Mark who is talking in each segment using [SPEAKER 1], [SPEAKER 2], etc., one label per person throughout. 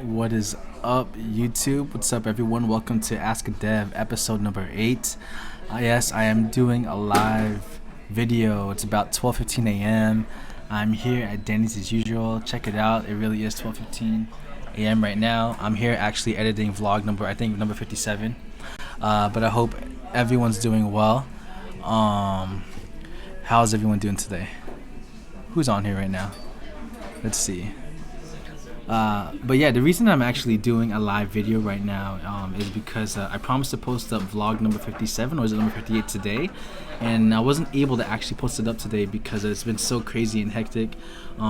[SPEAKER 1] What is up, YouTube? What's up, everyone? Welcome to ASKaDev, episode number 8. Yes, I am doing a live video. It's about 12:15 a.m. I'm here at Denny's as usual. Check it out. It really is 12:15 a.m. right now. I'm here actually editing vlog number 57. But I hope everyone's doing well. How's everyone doing today? Who's on here right now? Let's see. But yeah, the reason I'm actually doing a live video right now is because I promised to post up vlog number 57, or is it number 58 today, and I wasn't able to actually post it up today because it's been so crazy and hectic.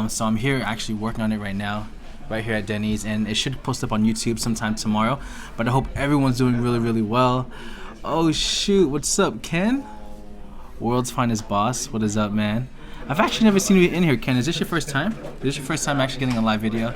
[SPEAKER 1] So I'm here actually working on it right now, right here at Denny's, and it should post up on YouTube sometime tomorrow. But I hope everyone's doing really well. Oh shoot, what's up, Ken? World's finest boss. What is up, man? I've actually never seen you in here, Ken. Is this your first time? Is this your first time actually getting a live video?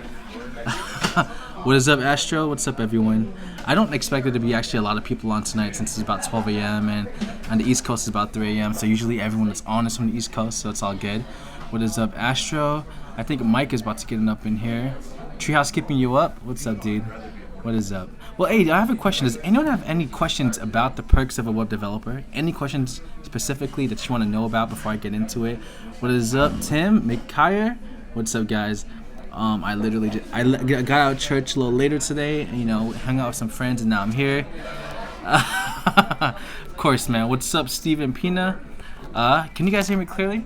[SPEAKER 1] What is up, Astro? What's up, everyone? I don't expect there to be actually a lot of people on tonight since it's about 12 a.m. and on the East Coast it's about 3 a.m. So usually everyone that's on is from the East Coast, so it's all good. What is up, Astro? I think Mike is about to get up in here. Treehouse keeping you up? What's up, dude? What is up? Well, hey, I have a question. Does anyone have any questions about the perks of a web developer? Any questions specifically that you want to know about before I get into it? What is up, Tim McKyer? What's up, guys? I got out of church a little later today, hung out with some friends, and now I'm here. Of course, man. What's up, Steven Pina? Can you guys hear me clearly?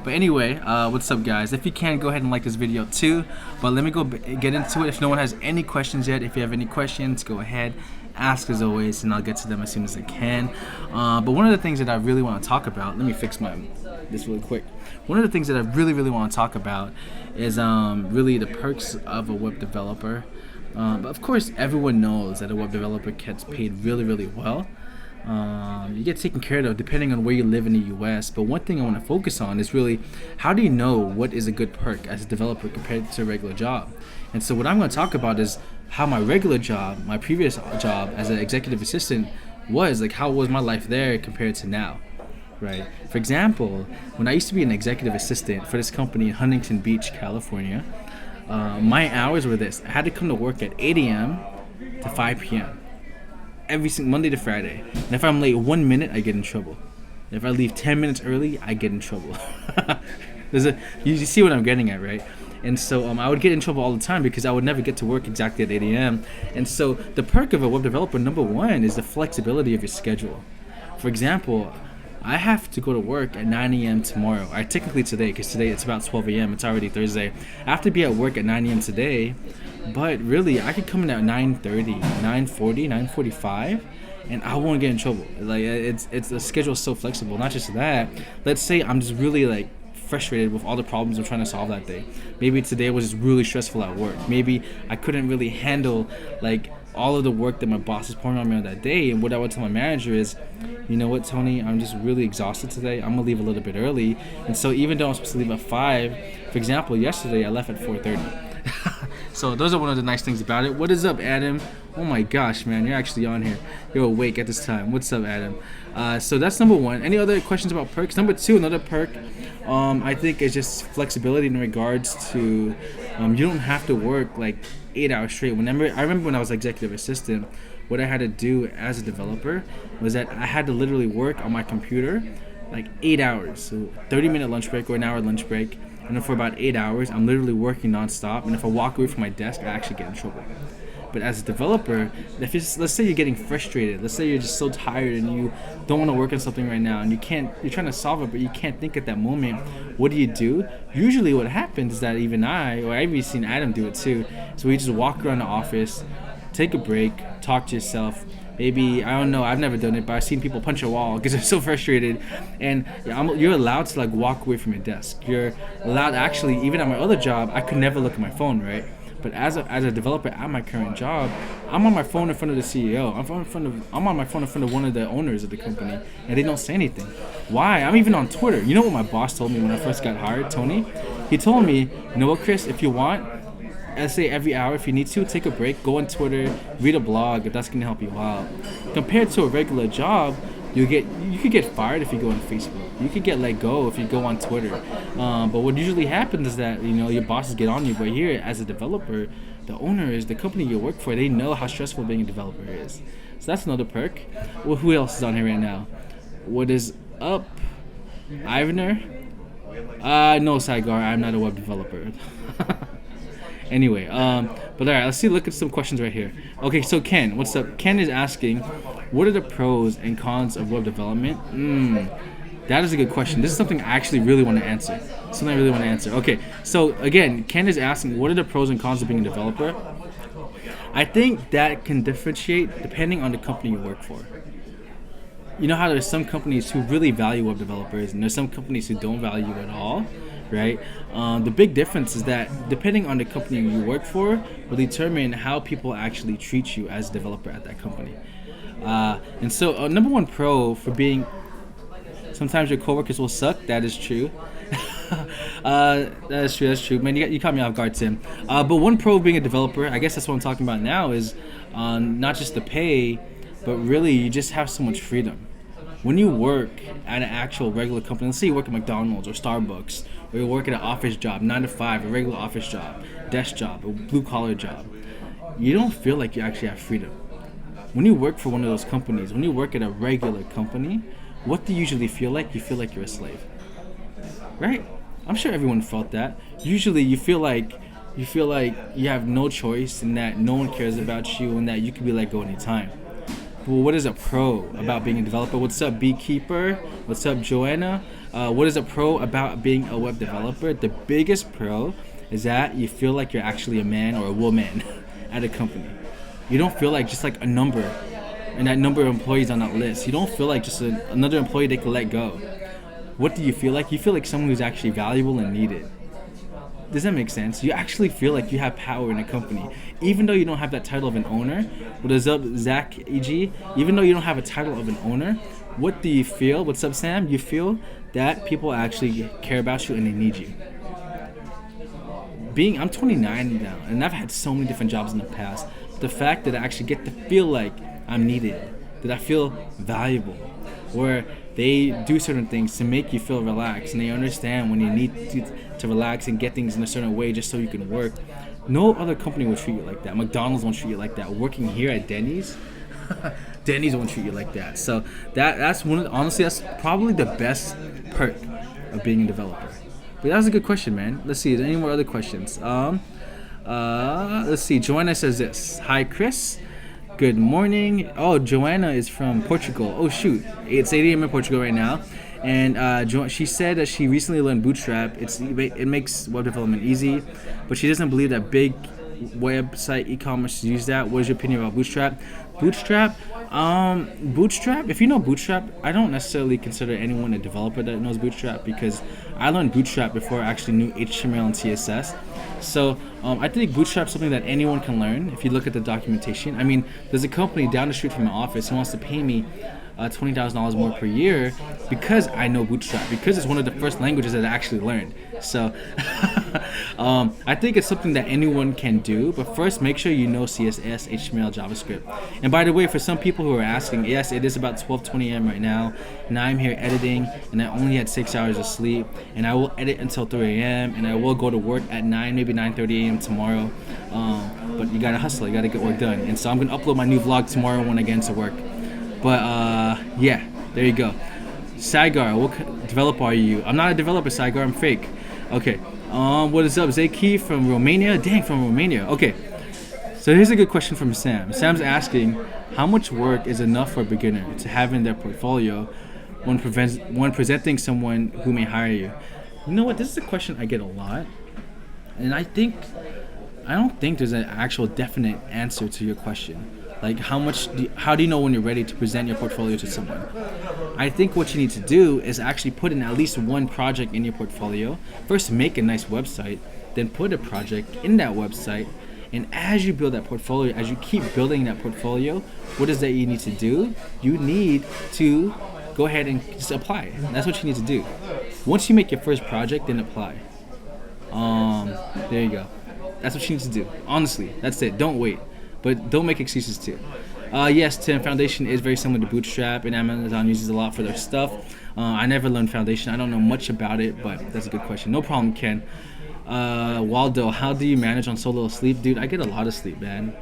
[SPEAKER 1] But anyway, what's up, guys? If you can, go ahead and like this video too. But let me get into it. If no one has any questions yet, if you have any questions, go ahead, ask as always, and I'll get to them as soon as I can. But one of the things that I really want to talk about, let me fix this really quick. One of the things that I really want to talk about is really the perks of a web developer. But of course, everyone knows that a web developer gets paid really well. You get taken care of depending on where you live in the US. But one thing I want to focus on is really, how do you know what is a good perk as a developer compared to a regular job? And so what I'm going to talk about is how my regular job, my previous job as an executive assistant was, like how was my life there compared to now, right? For example, when I used to be an executive assistant for this company in Huntington Beach, California, my hours were this. I had to come to work at 8 a.m. to 5 p.m. every single Monday to Friday. And if I'm late 1 minute, I get in trouble. If I leave 10 minutes early, I get in trouble. You see what I'm getting at, right? And so I would get in trouble all the time because I would never get to work exactly at 8 a.m. And so the perk of a web developer, number one, is the flexibility of your schedule. For example, I have to go to work at 9 a.m. tomorrow. Technically today, because today it's about 12 a.m. It's already Thursday. I have to be at work at 9 a.m. today. But really, I could come in at 9:30, 9:40, 9:45, and I won't get in trouble. Like it's the schedule is so flexible. Not just that. Let's say I'm just really frustrated with all the problems I'm trying to solve that day. Maybe today was just really stressful at work. Maybe I couldn't really handle all of the work that my boss is pouring on me on that day. And what I would tell my manager is, you know what, Tony, I'm just really exhausted today. I'm gonna leave a little bit early. And so even though I'm supposed to leave at 5, for example, yesterday I left at 4:30. So those are one of the nice things about it. What is up, Adam? Oh my gosh, man, you're actually on here. You're awake at this time. What's up, Adam? So that's number one. Any other questions about perks? Number two, another perk, I think is just flexibility in regards to you don't have to work 8 hours straight. I remember when I was executive assistant, what I had to do as a developer was that I had to literally work on my computer 8 hours. So 30-minute lunch break or an hour lunch break. And then for about 8 hours, I'm literally working nonstop. And if I walk away from my desk, I actually get in trouble. But as a developer, let's say you're getting frustrated. Let's say you're just so tired and you don't want to work on something right now, and you're trying to solve it, but you can't think at that moment. What do? Usually what happens is that I've even seen Adam do it too. So we just walk around the office, take a break, talk to yourself. Maybe, I don't know, I've never done it, but I've seen people punch a wall because they're so frustrated. And you're allowed to walk away from your desk. You're allowed, actually, even at my other job, I could never look at my phone, right? But as a developer at my current job, I'm on my phone in front of the CEO. I'm on my phone in front of one of the owners of the company, and they don't say anything. Why? I'm even on Twitter. You know what my boss told me when I first got hired, Tony? He told me, you know what, Chris, if you want, I say every hour, if you need to, take a break, go on Twitter, read a blog, if that's going to help you out. Compared to a regular job, you could get fired if you go on Facebook. You could get let go if you go on Twitter. But what usually happens is that your bosses get on you. But here, as a developer, the owner is the company you work for. They know how stressful being a developer is. So that's another perk. Well, who else is on here right now? What is up, Ivaner? No, Saigar. I'm not a web developer. Anyway, but all right, let's look at some questions right here. Okay, so Ken, what's up? Ken is asking, what are the pros and cons of web development? That is a good question. This is something I actually really want to answer. Okay, so again, Ken is asking, what are the pros and cons of being a developer? I think that can differentiate depending on the company you work for. You know how there's some companies who really value web developers, and there's some companies who don't value at all, right? The big difference is that depending on the company you work for will determine how people actually treat you as a developer at that company. And so number one pro for being, sometimes your coworkers will suck. That is true. That's true. Man, you caught me off guard, Tim. But one pro of being a developer, I guess that's what I'm talking about now, is not just the pay, but really you just have so much freedom. When you work at an actual regular company, let's say you work at McDonald's or Starbucks, or you work at an office job, 9 to 5, a regular office job, desk job, a blue collar job, you don't feel like you actually have freedom. When you work for one of those companies, when you work at a regular company, what do you usually feel like? You feel like you're a slave, right? I'm sure everyone felt that. Usually you feel like you have no choice and that no one cares about you and that you could be let go anytime. Well, what is a pro about being a developer? What's up, Beekeeper? What's up, Joanna? What is a pro about being a web developer? The biggest pro is that you feel like you're actually a man or a woman at a company. You don't feel like just like a number and that number of employees on that list. You don't feel like just another employee they could let go. What do you feel like? You feel like someone who's actually valuable and needed. Does that make sense? You actually feel like you have power in a company. Even though you don't have that title of an owner, what is up, Zach EG? Even though you don't have a title of an owner, what do you feel? What's up, Sam? You feel that people actually care about you and they need you. I'm 29 now, and I've had so many different jobs in the past. The fact that I actually get to feel like I'm needed, that I feel valuable, where they do certain things to make you feel relaxed, and they understand when you need to relax and get things in a certain way just so you can work. No other company will treat you like that. McDonald's won't treat you like that. Working here at Denny's, Denny's won't treat you like that. So that's honestly, that's probably the best perk of being a developer. But that was a good question, man. Let's see, is there any more other questions? Let's see, Joanna says this. Hi, Chris. Good morning. Oh, Joanna is from Portugal. Oh, shoot. It's 8 a.m. in Portugal right now. And she said that she recently learned Bootstrap. It makes web development easy, but she doesn't believe that big website e-commerce use that. What is your opinion about Bootstrap? Bootstrap, if you know Bootstrap, I don't necessarily consider anyone a developer that knows Bootstrap because I learned Bootstrap before I actually knew HTML and CSS. So I think Bootstrap is something that anyone can learn if you look at the documentation. I mean, there's a company down the street from my office who wants to pay me $20,000 more per year because I know Bootstrap, because it's one of the first languages that I actually learned. So I think it's something that anyone can do, but first make sure you know CSS, HTML, JavaScript. And by the way, for some people who are asking, yes, it is about 12:20 a.m. right now, and I'm here editing, and I only had 6 hours of sleep, and I will edit until 3 a.m., and I will go to work at 9, maybe 9:30 a.m. tomorrow. But you gotta hustle, you gotta get work done. And so I'm gonna upload my new vlog tomorrow when I get into work. But yeah, there you go. Saigar, what developer are you? I'm not a developer, Saigar, I'm fake. Okay, what is up? Zaki from Romania? Dang, from Romania. Okay, so here's a good question from Sam. Sam's asking, how much work is enough for a beginner to have in their portfolio when presenting someone who may hire you? You know what, this is a question I get a lot. And I don't think there's an actual definite answer to your question. Like how do you know when you're ready to present your portfolio to someone? I think what you need to do is actually put in at least one project in your portfolio. First, make a nice website, then put a project in that website. And as you build that portfolio, as you keep building that portfolio, what is that you need to do? You need to go ahead and just apply. That's what you need to do. Once you make your first project, then apply. There you go. That's what you need to do. Honestly, that's it. Don't wait. But don't make excuses too. Yes, Tim. Foundation is very similar to Bootstrap, and Amazon uses a lot for their stuff. I never learned Foundation. I don't know much about it, but that's a good question. No problem, Ken. Waldo, how do you manage on so little sleep? Dude, I get a lot of sleep, man.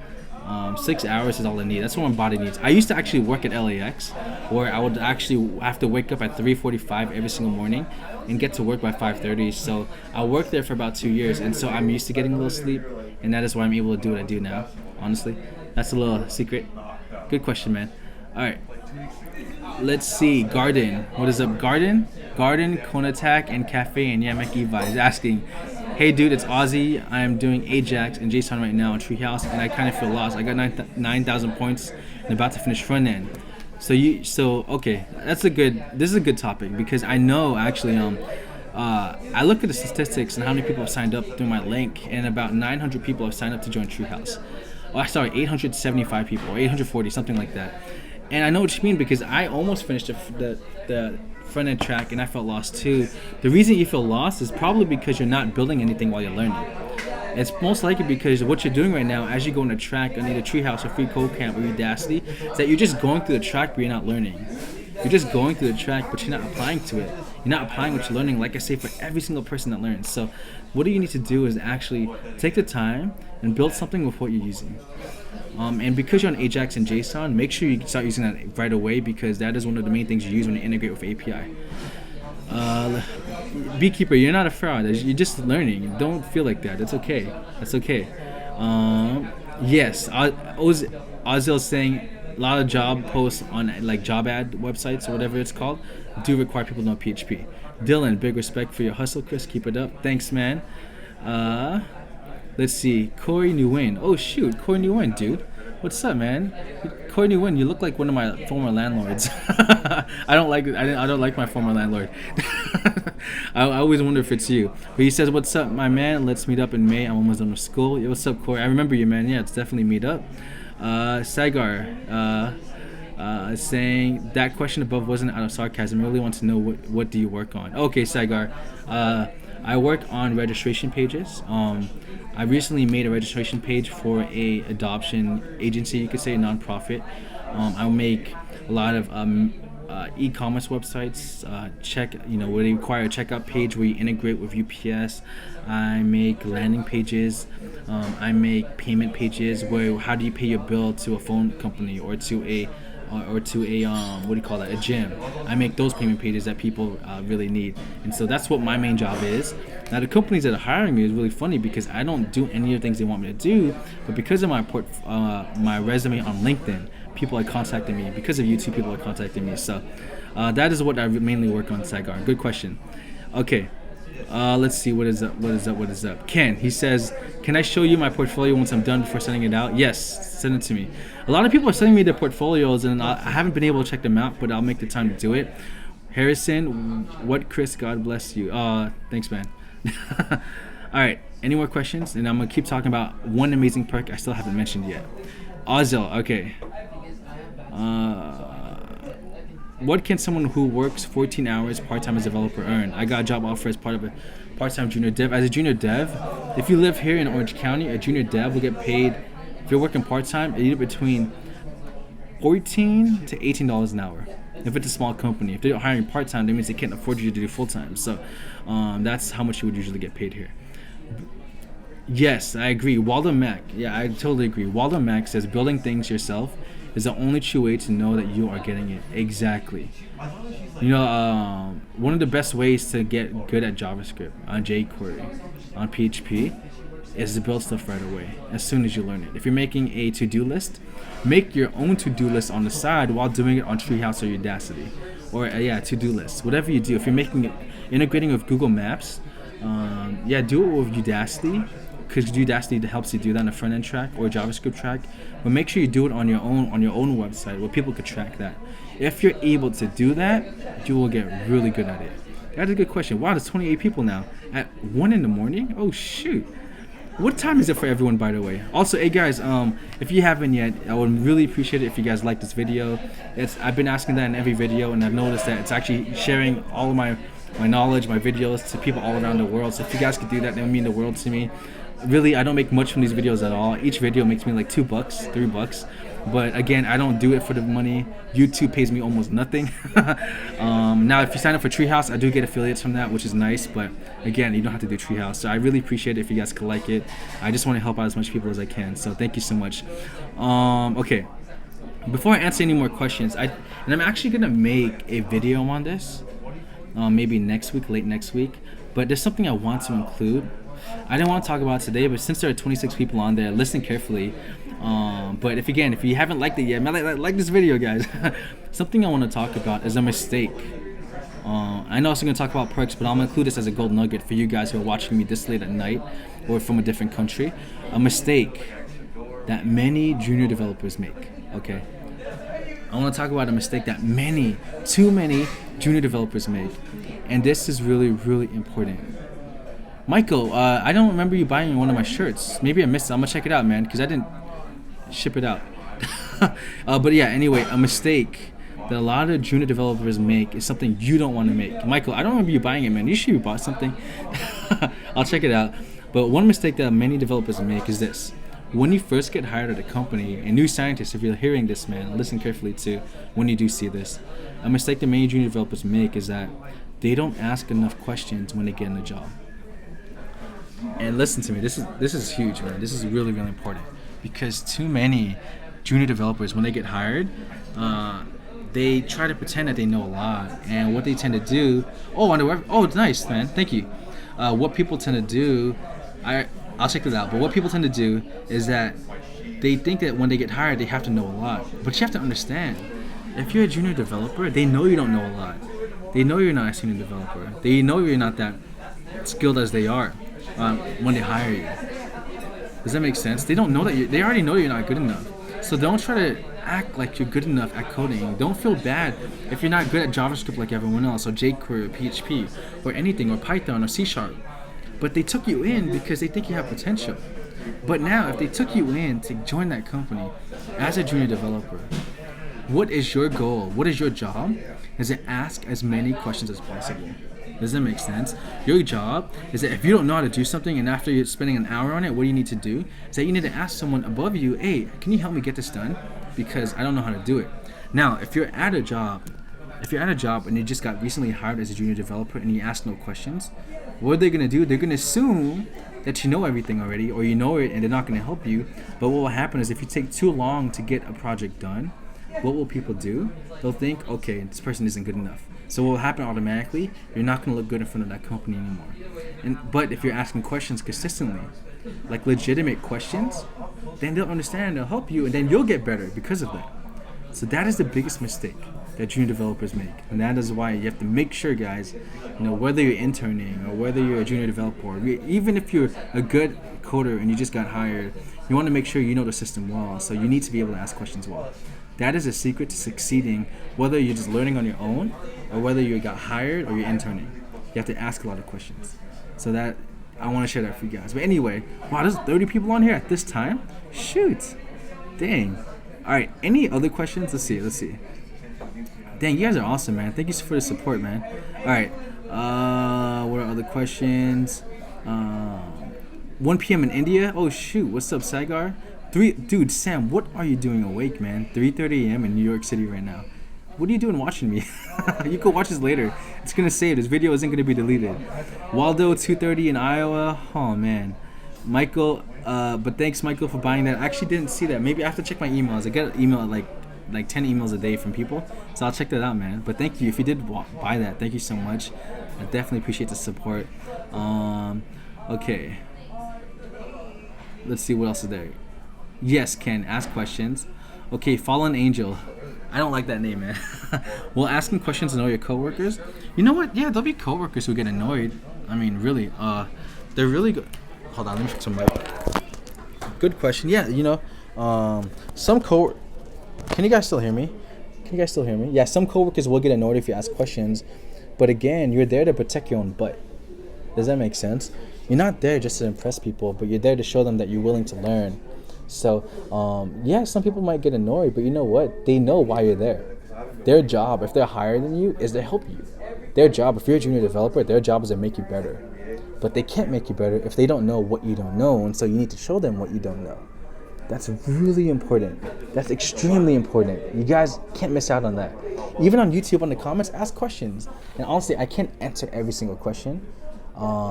[SPEAKER 1] 6 hours is all I need. That's what my body needs. I used to actually work at LAX, where I would actually have to wake up at 3:45 every single morning and get to work by 5:30. So I worked there for about 2 years, and so I'm used to getting a little sleep, and that is why I'm able to do what I do now. Honestly, that's a little secret. Good question, man. All right. Let's see. Garden. What is up, Garden? Garden, Konatak, and Cafe and Yamek Eva is asking, hey dude, it's Ozzy. I am doing Ajax and JSON right now on Treehouse, and I kind of feel lost. I got 9,000 points and about to finish front end. Okay, this is a good topic, because I know actually I look at the statistics and how many people have signed up through my link, and about 900 people have signed up to join Treehouse. Oh, sorry, 875 people or 840, something like that. And I know what you mean, because I almost finished the front end track and I felt lost too. The reason you feel lost is probably because you're not building anything while you're learning. It's most likely because what you're doing right now as you go on a track on either Treehouse or Free Code Camp or Udacity is that you're just going through the track but you're not learning. You're just going through the track but you're not applying to it. You're not applying what you're learning, like I say, for every single person that learns. So what you need to do is actually take the time and build something with what you're using. And because you're on Ajax and JSON, make sure you start using that right away, because that is one of the main things you use when you integrate with API. Beekeeper, you're not a fraud. You're just learning. Don't feel like that. That's okay. That's okay. Yes, Ozil's saying a lot of job posts on like job ad websites or whatever it's called do require people to know PHP. Dylan, big respect for your hustle, Chris. Keep it up. Thanks, man. Let's see. Corey Nguyen. Oh shoot, Corey Nguyen, dude. What's up, man? Corey Nguyen, you look like one of my former landlords. I don't like my former landlord. I always wonder if it's you. But he says, "What's up, my man? Let's meet up in May. I'm almost done with school." Yo, what's up, Corey? I remember you, man. Yeah, it's definitely meet up. Sagar. Saying that question above wasn't out of sarcasm. I really want to know what do you work on. Okay, Sagar. I work on registration pages. I recently made a registration page for a adoption agency, you could say a nonprofit. I make a lot of e-commerce websites. Where they require a checkout page where you integrate with UPS. I make landing pages. I make payment pages where how do you pay your bill to a phone company or to a a gym. I make those payment pages that people really need, and so that's what my main job is. Now the companies that are hiring me is really funny, because I don't do any of the things they want me to do, but because of my resume on LinkedIn, people are contacting me. Because of YouTube, people are contacting me. So that is what I mainly work on, Sagar. Good question. Okay. Let's see, what is up? Ken, he says, can I show you my portfolio once I'm done before sending it out? Yes, send it to me. A lot of people are sending me their portfolios, and I haven't been able to check them out, but I'll make the time to do it. Harrison, what, Chris, God bless you. Thanks, man. All right, any more questions? And I'm going to keep talking about one amazing perk I still haven't mentioned yet. Ozil, okay. What can someone who works 14 hours part-time as a developer earn? I got a job offer as part of a part-time junior dev. As a junior dev, if you live here in Orange County, a junior dev will get paid, if you're working part-time, either between $14 to $18 an hour. If it's a small company. If they're hiring part-time, that means they can't afford you to do full-time. So that's how much you would usually get paid here. Yes, I agree. Waldo Mack. Yeah, I totally agree. Waldo Mack says building things yourself is the only true way to know that you are getting it. Exactly. One of the best ways to get good at JavaScript, on jQuery, on PHP, is to build stuff right away, as soon as you learn it. If you're making a to-do list, make your own to-do list on the side while doing it on Treehouse or Udacity. Or, to-do lists. Whatever you do. If you're integrating with Google Maps, do it with Udacity, because Udacity helps you do that on a front-end track or a JavaScript track. But make sure you do it on your own website where people could track that. If you're able to do that, you will get really good at it. That's a good question. Wow, there's 28 people now. At 1 in the morning? Oh, shoot. What time is it for everyone, by the way? Also, hey guys, if you haven't yet, I would really appreciate it if you guys like this video. I've been asking that in every video, and I've noticed that it's actually sharing all of my knowledge, my videos to people all around the world. So if you guys could do that, that would mean the world to me. Really, I don't make much from these videos at all. Each video makes me like $2, $3. But again, I don't do it for the money. YouTube pays me almost nothing. Now, if you sign up for Treehouse, I do get affiliates from that, which is nice. But again, you don't have to do Treehouse. So I really appreciate it if you guys could like it. I just want to help out as much people as I can. So thank you so much. Okay. Before I answer any more questions, I'm actually gonna make a video on this, maybe next week, late next week. But there's something I want to include. I didn't want to talk about it today, but since there are 26 people on there, listen carefully. But if you haven't liked it yet, like this video, guys. Something I want to talk about is a mistake. I know I'm going to talk about perks, but I'm going to include this as a gold nugget for you guys who are watching me this late at night or from a different country. A mistake that many junior developers make, okay? I want to talk about a mistake that too many junior developers make. And this is really, really important. Michael, I don't remember you buying one of my shirts. Maybe I missed it. I'm going to check it out, man, because I didn't ship it out. But yeah, anyway, a mistake that a lot of junior developers make is something you don't want to make. Michael, I don't remember you buying it, man. You should have bought something. I'll check it out. But one mistake that many developers make is this. When you first get hired at a company, and new scientists, if you're hearing this, man, listen carefully too when you do see this. A mistake that many junior developers make is that they don't ask enough questions when they get in a job. And listen to me, this is huge, man. This is really, really important. Because too many junior developers, when they get hired, they try to pretend that they know a lot. And what they tend to do, nice, man, thank you. What people tend to do, I'll check this out, but what people tend to do is that they think that when they get hired, they have to know a lot. But you have to understand, if you're a junior developer, they know you don't know a lot. They know you're not a senior developer. They know you're not that skilled as they are when they hire you. Does that make sense? They don't know that they already know you're not good enough. So don't try to act like you're good enough at coding. Don't feel bad if you're not good at JavaScript like everyone else, or jQuery, or PHP, or anything, or Python, or C#. But they took you in because they think you have potential. But now, if they took you in to join that company as a junior developer, what is your goal? What is your job? Is to ask as many questions as possible. Does that make sense? Your job is that if you don't know how to do something, and after you're spending an hour on it, what do you need to do? Is that you need to ask someone above you, hey, can you help me get this done? Because I don't know how to do it. Now, if you're at a job and you just got recently hired as a junior developer and you ask no questions, what are they going to do? They're going to assume that you know everything already, or you know it and they're not going to help you. But what will happen is if you take too long to get a project done, what will people do? They'll think, okay, this person isn't good enough. So what will happen automatically, you're not going to look good in front of that company anymore. But if you're asking questions consistently, like legitimate questions, then they'll understand and they'll help you, and then you'll get better because of that. So that is the biggest mistake that junior developers make. And that is why you have to make sure, guys, whether you're interning or whether you're a junior developer, or even if you're a good coder and you just got hired, you want to make sure you know the system well. So you need to be able to ask questions well. That is a secret to succeeding, whether you're just learning on your own or whether you got hired or you're interning. You have to ask a lot of questions. So that, I want to share that for you guys. But anyway, wow, there's 30 people on here at this time? Shoot. Dang. All right, any other questions? Let's see. Dang, you guys are awesome, man. Thank you for the support, man. All right, what are other questions? 1 p.m. in India? Oh, shoot. What's up, Sagar? Dude, Sam, what are you doing awake, man? 3:30 a.m. in New York City right now. What are you doing watching me? You can watch this later. It's going to save. This video isn't going to be deleted. Waldo, 2:30 in Iowa. Oh, man. Michael, but thanks, Michael, for buying that. I actually didn't see that. Maybe I have to check my emails. I get an email at like 10 emails a day from people. So I'll check that out, man. But thank you. If you did buy that, thank you so much. I definitely appreciate the support. Okay. Let's see what else is there. Yes, Ken, ask questions. Okay, Fallen Angel. I don't like that name, man. Well, asking questions to know your coworkers. You know what? Yeah, there'll be coworkers who get annoyed. I mean, really. They're really good. Hold on, let me fix some mic. Good question. Yeah, some Can you guys still hear me? Yeah, some coworkers will get annoyed if you ask questions. But again, you're there to protect your own butt. Does that make sense? You're not there just to impress people, but you're there to show them that you're willing to learn. So, yeah, some people might get annoyed, but you know what? They know why you're there. Their job, if they're higher than you, is to help you. Their job, if you're a junior developer, their job is to make you better. but they can't make you better if they don't know what you don't know, and so you need to show them what you don't know. That's really important. That's extremely important. You guys can't miss out on that. Even on YouTube, on the comments, ask questions. And honestly, I can't answer every single question.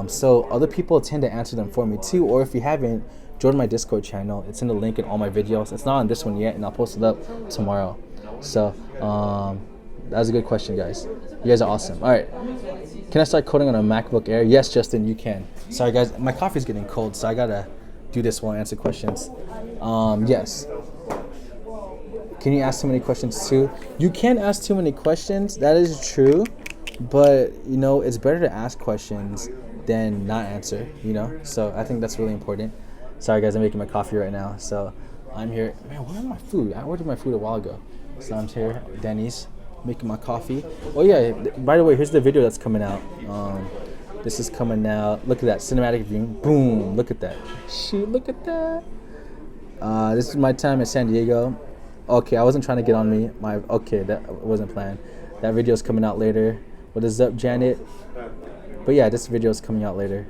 [SPEAKER 1] So other people tend to answer them for me too. Or if you haven't, join my Discord channel. It's in the link in all my videos. It's not on this one yet, and I'll post it up tomorrow. So that was a good question, guys. You guys are awesome. All right. Can I start coding on a MacBook Air? Yes, Justin, you can. Sorry, guys. My coffee's getting cold, so I got to do this while I answer questions. Yes. Can you ask too many questions too? You can ask too many questions. That is true. But, you know, it's better to ask questions than not answer, you know? So I think that's really important. Sorry, guys. I'm making my coffee right now. So I'm here. Man, where's my food? I ordered my food a while ago. So I'm here at Denny's making my coffee. Oh, yeah. By the way, here's the video that's coming out. This is coming out. Look at that cinematic view. Boom. Look at that. Shoot, look at that. This is my time in San Diego. Okay, I wasn't trying to get on me. Okay, that wasn't planned. That video is coming out later. What is up, Janet? But yeah, this video is coming out later.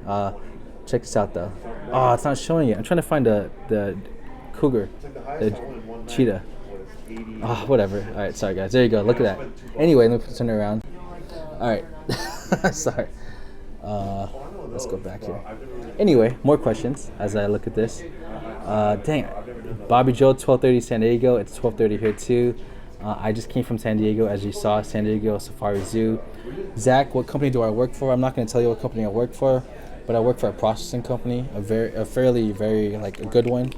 [SPEAKER 1] Check this out, though. Oh, it's not showing it. I'm trying to find the cougar, the cheetah. Oh, whatever. All right, sorry, guys. There you go. Look at that. Anyway, let me turn it around. All right. Sorry. Let's go back here. Anyway, more questions as I look at this. Dang, Bobby Joe, 12:30 San Diego. It's 12:30 here too. I just came from San Diego, as you saw, San Diego Safari Zoo. Zach, what company do I work for? I'm not going to tell you what company I work for, but I work for a processing company, a fairly like a good one.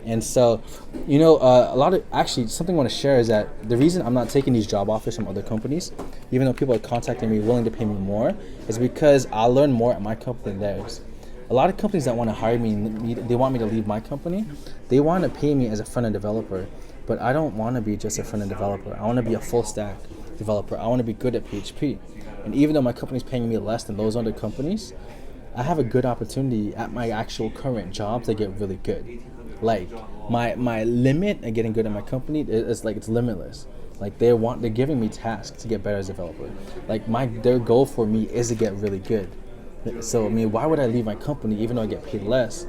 [SPEAKER 1] And so, you know, something I want to share is that the reason I'm not taking these job offers from other companies, even though people are contacting me willing to pay me more, is because I learn more at my company than theirs. A lot of companies that want to hire me, they want me to leave my company. They want to pay me as a front-end developer, but I don't want to be just a front-end developer. I want to be a full-stack developer. I want to be good at PHP. And even though my company's paying me less than those other companies, I have a good opportunity at my actual current job to get really good. Like my limit at getting good at my company is like it's limitless. Like they're giving me tasks to get better as a developer. Like their goal for me is to get really good. So I mean, why would I leave my company even though I get paid less,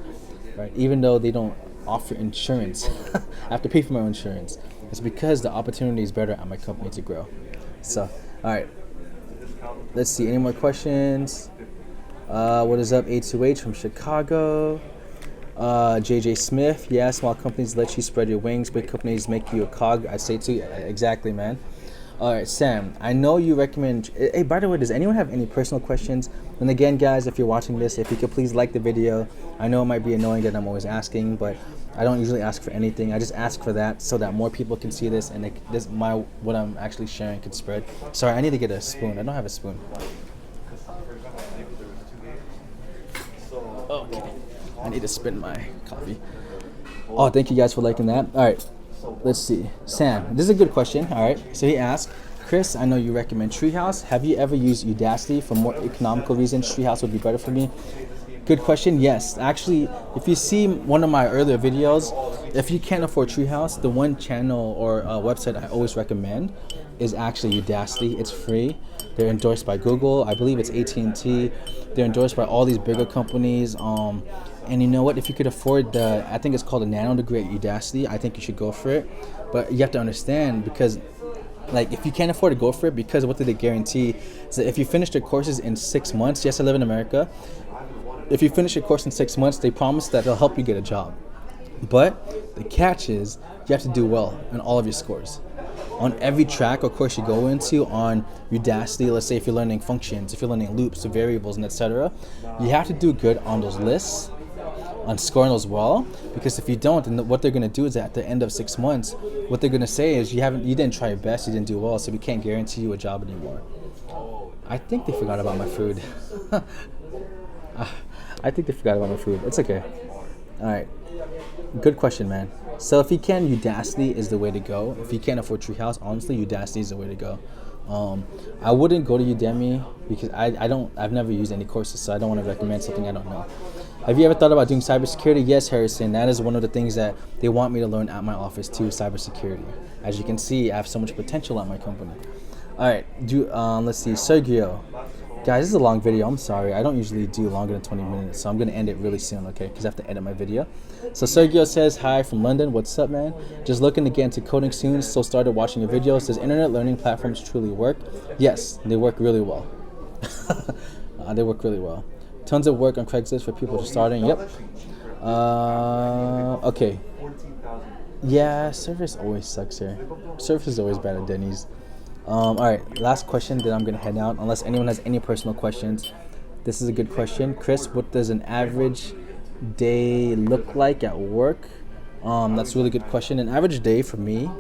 [SPEAKER 1] right? Even though they don't offer insurance, I have to pay for my own insurance. It's because the opportunity is better at my company to grow. So, all right, let's see. Any more questions? What is up, A2H from Chicago? JJ Smith, yeah, small companies let you spread your wings, big companies make you a cog. I say too, exactly, man. All right, Sam, I know you recommend. Hey, by the way, does anyone have any personal questions? And again, guys, if you're watching this, if you could please like the video. I know it might be annoying that I'm always asking, but I don't usually ask for anything. I just ask for that so that more people can see this and what I'm actually sharing can spread. Sorry, I need to get a spoon. I don't have a spoon. Okay. I need to spin my coffee. Oh, thank you guys for liking that. All right, let's see. Sam, this is a good question. All right, so he asked, Chris, I know you recommend Treehouse. Have you ever used Udacity? For more economical reasons, Treehouse would be better for me. Good question. Yes, actually, if you see one of my earlier videos, if you can't afford Treehouse, the one channel or website I always recommend is actually Udacity. It's free. They're endorsed by Google. I believe it's AT&T. They're endorsed by all these bigger companies. And you know what? If you could afford I think it's called a nano degree at Udacity, I think you should go for it. But you have to understand, because like if you can't afford to go for it, because what do they guarantee is that if you finish their courses in 6 months, yes, I live in America. If you finish your course in 6 months, they promise that they'll help you get a job. But the catch is you have to do well in all of your scores. On every track or course you go into on Udacity, let's say if you're learning functions, if you're learning loops, variables, and etc., you have to do good on those lists, on scoring those well, because if you don't, then what they're going to do is at the end of 6 months, what they're going to say is you didn't try your best, you didn't do well, so we can't guarantee you a job anymore. I think they forgot about my food. I think they forgot about my food. It's okay. All right. Good question, man. So if you can, Udacity is the way to go. If you can't afford Treehouse, honestly, Udacity is the way to go. I wouldn't go to Udemy because I've never used any courses, so I don't want to recommend something I don't know. Have you ever thought about doing cybersecurity? Yes, Harrison. That is one of the things that they want me to learn at my office too, cybersecurity. As you can see, I have so much potential at my company. All right, let's see, Sergio. Guys, this is a long video. I'm sorry. I don't usually do longer than 20 minutes, so I'm going to end it really soon, okay? Because I have to edit my video. So Sergio says, hi from London. What's up, man? Just looking to get into coding soon, so started watching your videos. Does internet learning platforms truly work? Yes, they work really well. They work really well. Tons of work on Craigslist for people just starting. Yep. Okay. Yeah, service always sucks here. Service is always bad at Denny's. All right, last question, then I'm gonna head out. Unless anyone has any personal questions. This is a good question. Chris, what does an average day look like at work? That's a really good question. An average day for me,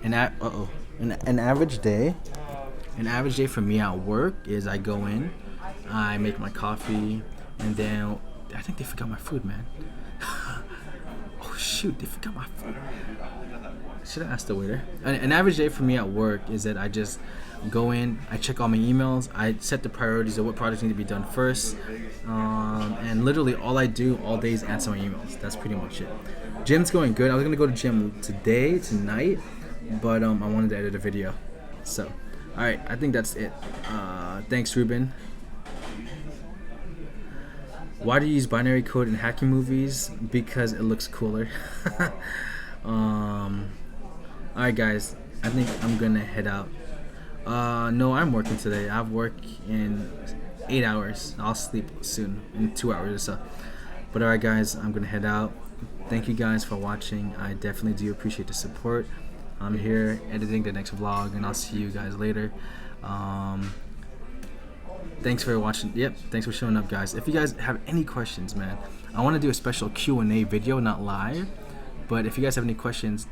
[SPEAKER 1] an average day for me at work is I go in, I make my coffee, and then I think they forgot my food, man. Oh shoot, they forgot my food. Should have asked the waiter. An average day for me at work is that I just go in, I check all my emails, I set the priorities of what projects need to be done first, and literally all I do all day is answer my emails. That's pretty much it. Gym's going good. I was gonna go to gym tonight, but I wanted to edit a video. So, all right, I think that's it. Thanks, Ruben. Why do you use binary code in hacking movies? Because it looks cooler. Alright guys, I think I'm gonna head out. No, I'm working today. I have work in 8 hours. I'll sleep soon, in 2 hours or so. But alright guys, I'm gonna head out. Thank you guys for watching. I definitely do appreciate the support. I'm here editing the next vlog, and I'll see you guys later. Thanks for watching. Yep, thanks for showing up, guys. If you guys have any questions, man, I want to do a special Q&A video, not live. But if you guys have any questions,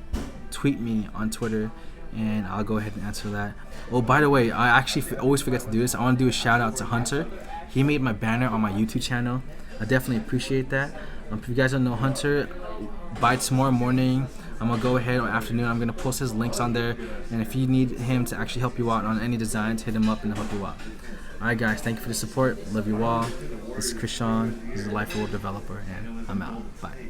[SPEAKER 1] tweet me on Twitter, and I'll go ahead and answer that. Oh, by the way, I actually always forget to do this. I want to do a shout out to Hunter. He made my banner on my YouTube channel. I definitely appreciate that. If you guys don't know Hunter, by tomorrow morning, I'm gonna go ahead, or afternoon, I'm gonna post his links on there. And if you need him to actually help you out on any designs, hit him up and he'll help you out. Alright guys, thank you for the support. Love you all. This is Krishan. This is a Life of a Web Developer, and I'm out. Bye.